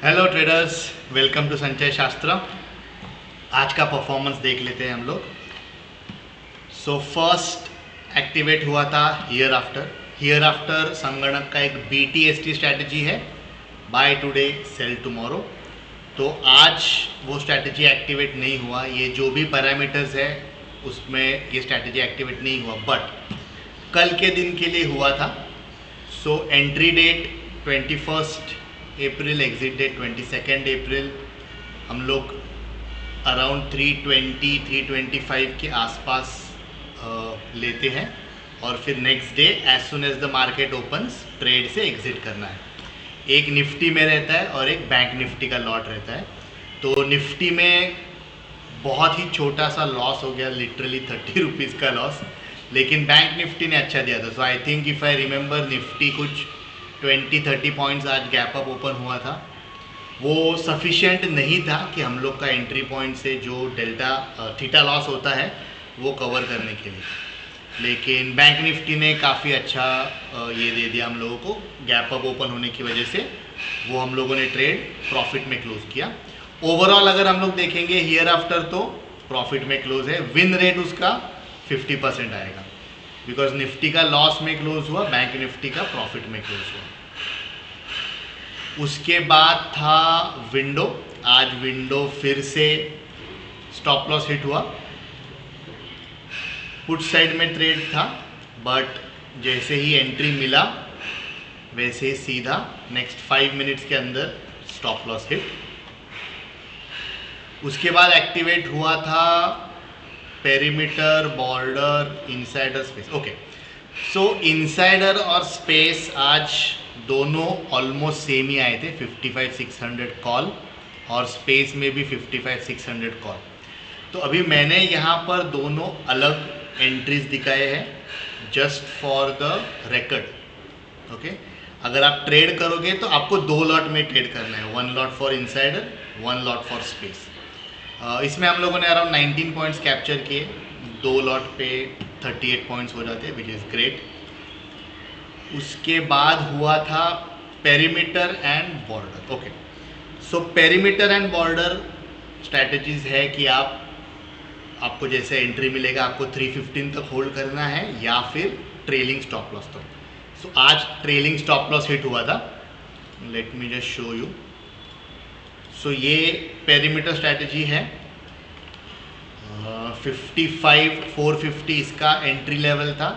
Hello traders, welcome to संचय शास्त्र। आज का परफॉर्मेंस देख लेते हैं हम लोग। सो फर्स्ट एक्टिवेट हुआ था हियर आफ्टर। हियर आफ्टर संगणक का एक BTST स्ट्रैटेजी है, बाय टुडे सेल टुमारो। तो आज वो स्ट्रैटेजी एक्टिवेट नहीं हुआ। ये जो भी पैरामीटर्स है उसमें ये स्ट्रैटेजी एक्टिवेट नहीं हुआ, बट कल के दिन के लिए हुआ था। सो एंट्री डेट 21 अप्रैल, एग्जिट डेट 22 अप्रैल। हम लोग अराउंड 320-325 के आसपास लेते हैं और फिर next day as soon as the market opens trade से एग्जिट करना है। एक निफ्टी में रहता है और एक बैंक निफ्टी का लॉट रहता है। तो निफ्टी में बहुत ही छोटा सा लॉस हो गया, लिटरली 30 रुपीज़ का लॉस, लेकिन बैंक निफ्टी ने अच्छा दिया था। So I think if I remember, Nifty कुछ 20-30 पॉइंट्स आज गैप अप ओपन हुआ था। वो सफिशिएंट नहीं था कि हम लोग का एंट्री पॉइंट से जो थीटा लॉस होता है वो कवर करने के लिए, लेकिन बैंक निफ्टी ने काफ़ी अच्छा ये दे दिया हम लोगों को। गैप अप ओपन होने की वजह से वो हम लोगों ने ट्रेड प्रॉफिट में क्लोज किया। ओवरऑल अगर हम लोग देखेंगे हियर आफ्टर तो प्रॉफिट में क्लोज है। विन रेट उसका 50% आएगा, बिकॉज निफ्टी का लॉस में क्लोज हुआ, बैंक निफ्टी का प्रॉफिट में क्लोज हुआ। उसके बाद था विंडो। आज विंडो फिर से स्टॉप लॉस हिट हुआ। पुट साइड में ट्रेड था, बट जैसे ही एंट्री मिला वैसे ही सीधा नेक्स्ट 5 मिनट्स के अंदर स्टॉप लॉस हिट। उसके बाद एक्टिवेट हुआ था perimeter, border, insider, space. Okay, so insider और स्पेस आज दोनों ऑलमोस्ट सेम ही आए थे, 55-600 कॉल, और स्पेस में भी 55-600 कॉल। तो अभी मैंने यहाँ पर दोनों अलग एंट्रीज दिखाए हैं just for the record. Okay, अगर आप ट्रेड करोगे तो आपको 2 लॉट में ट्रेड करना है, 1 lot for insider, 1 lot for space. इसमें हम लोगों ने अराउंड 19 पॉइंट्स कैप्चर किए। 2 लॉट पे 38 पॉइंट्स हो जाते हैं, विच इज़ ग्रेट। उसके बाद हुआ था perimeter and border. Okay, so perimeter and border strategies है कि आपको जैसे एंट्री मिलेगा आपको 315 तक होल्ड करना है या फिर ट्रेलिंग स्टॉप लॉस तक। सो आज ट्रेलिंग स्टॉप लॉस हिट हुआ था। Let me just show you. So ये पेरीमीटर स्ट्रैटेजी है। 55-450 इसका एंट्री लेवल था।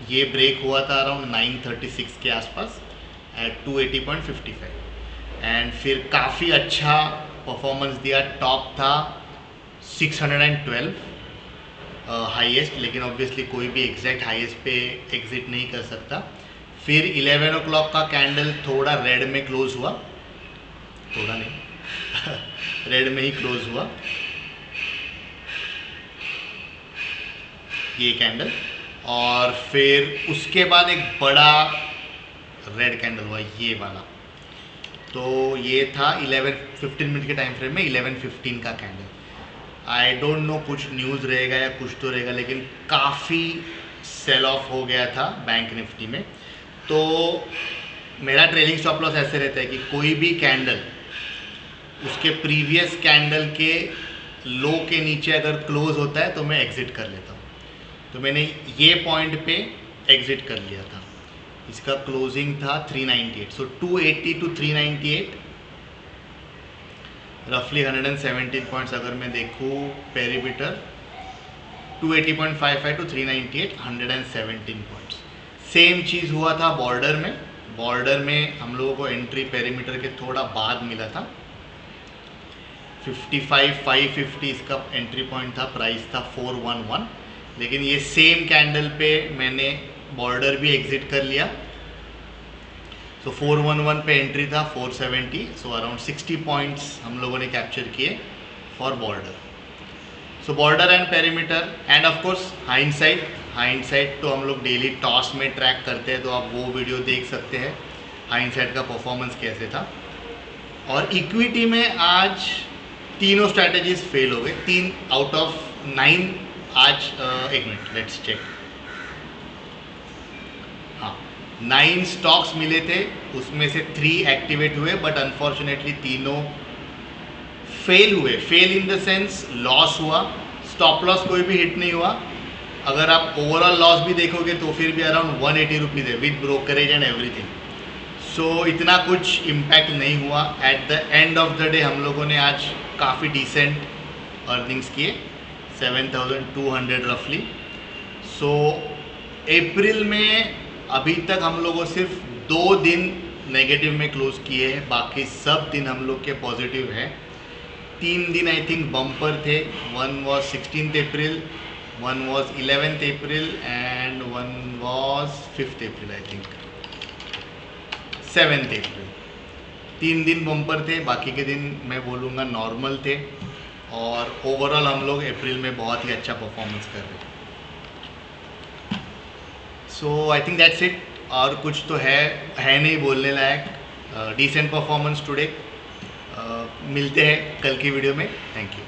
ये ब्रेक हुआ था अराउंड 936 के आसपास एट 280.55 एंड फिर काफ़ी अच्छा परफॉर्मेंस दिया। टॉप था 612 हाईएस्ट, लेकिन ऑब्वियसली कोई भी एग्जैक्ट हाईएस्ट पे एग्जिट नहीं कर सकता। फिर 11 o'clock का कैंडल थोड़ा रेड में क्लोज हुआ, थोड़ा नहीं रेड में ही क्लोज हुआ ये कैंडल, और फिर उसके बाद एक बड़ा रेड कैंडल हुआ ये वाला। तो ये था 11-15 मिनट के टाइम फ्रेम में 11:15 का कैंडल। आई डोंट नो कुछ न्यूज़ रहेगा या कुछ तो रहेगा, लेकिन काफ़ी सेल ऑफ हो गया था बैंक निफ्टी में। तो मेरा ट्रेलिंग स्टॉप लॉस ऐसे रहता है कि कोई भी कैंडल उसके प्रीवियस कैंडल के लो के नीचे अगर क्लोज होता है तो मैं एग्जिट कर लेता हूँ। तो मैंने ये पॉइंट पे एग्जिट कर लिया था। इसका क्लोजिंग था 398। सो 280 to 398, रफली 117 पॉइंट्स अगर मैं देखूँ पेरीमीटर, 280.55 to 398, 117 पॉइंट्स। सेम चीज़ हुआ था बॉर्डर में। बॉर्डर में हम लोगों को एंट्री पेरीमीटर के थोड़ा बाद मिला था। 55-550 इसका एंट्री पॉइंट था, प्राइस था 411, लेकिन ये सेम कैंडल पे मैंने बॉर्डर भी एग्जिट कर लिया। सो 411 पे एंट्री था 470, सो अराउंड 60 पॉइंट्स हम लोगों ने कैप्चर किए for border. So border and perimeter end of course hindsight तो हम लोग डेली टॉस में ट्रैक करते हैं, तो आप वो वीडियो देख सकते हैं हाइंडसाइट का परफॉर्मेंस कैसे था। और इक्विटी में आज तीनों स्ट्रैटेजीज फेल हो गए, 3 out of 9 आज। एक मिनट, लेट्स चेक। हाँ, 9 स्टॉक्स मिले थे, उसमें से 3 एक्टिवेट हुए, बट अनफॉर्चुनेटली तीनों फेल हुए। Fail in the sense loss हुआ, स्टॉप लॉस कोई भी हिट नहीं हुआ। अगर आप ओवरऑल लॉस भी देखोगे तो फिर भी अराउंड 180 रुपीज़ है विद ब्रोकरेज एंड एवरीथिंग। सो इतना कुछ इम्पैक्ट नहीं हुआ। At the end of the day हम लोगों ने आज काफ़ी डिसेंट अर्निंग्स किए, 7200 रफली। सो अप्रैल में अभी तक हम लोगों सिर्फ 2 दिन नेगेटिव में क्लोज किए हैं, बाकी सब दिन हम लोग के पॉजिटिव है। 3 दिन आई थिंक बम्पर थे, 1 was 16th April, 1 was 11th April and 1 was 5th April, I think 7th अप्रैल। 3 दिन बम्पर थे, बाकी के दिन मैं बोलूँगा नॉर्मल थे, और ओवरऑल हम लोग अप्रैल में बहुत ही अच्छा परफॉर्मेंस कर रहे हैं। सो आई थिंक दैट्स इट, और कुछ तो है नहीं बोलने लायक। Decent performance today. मिलते हैं कल की वीडियो में। Thank you.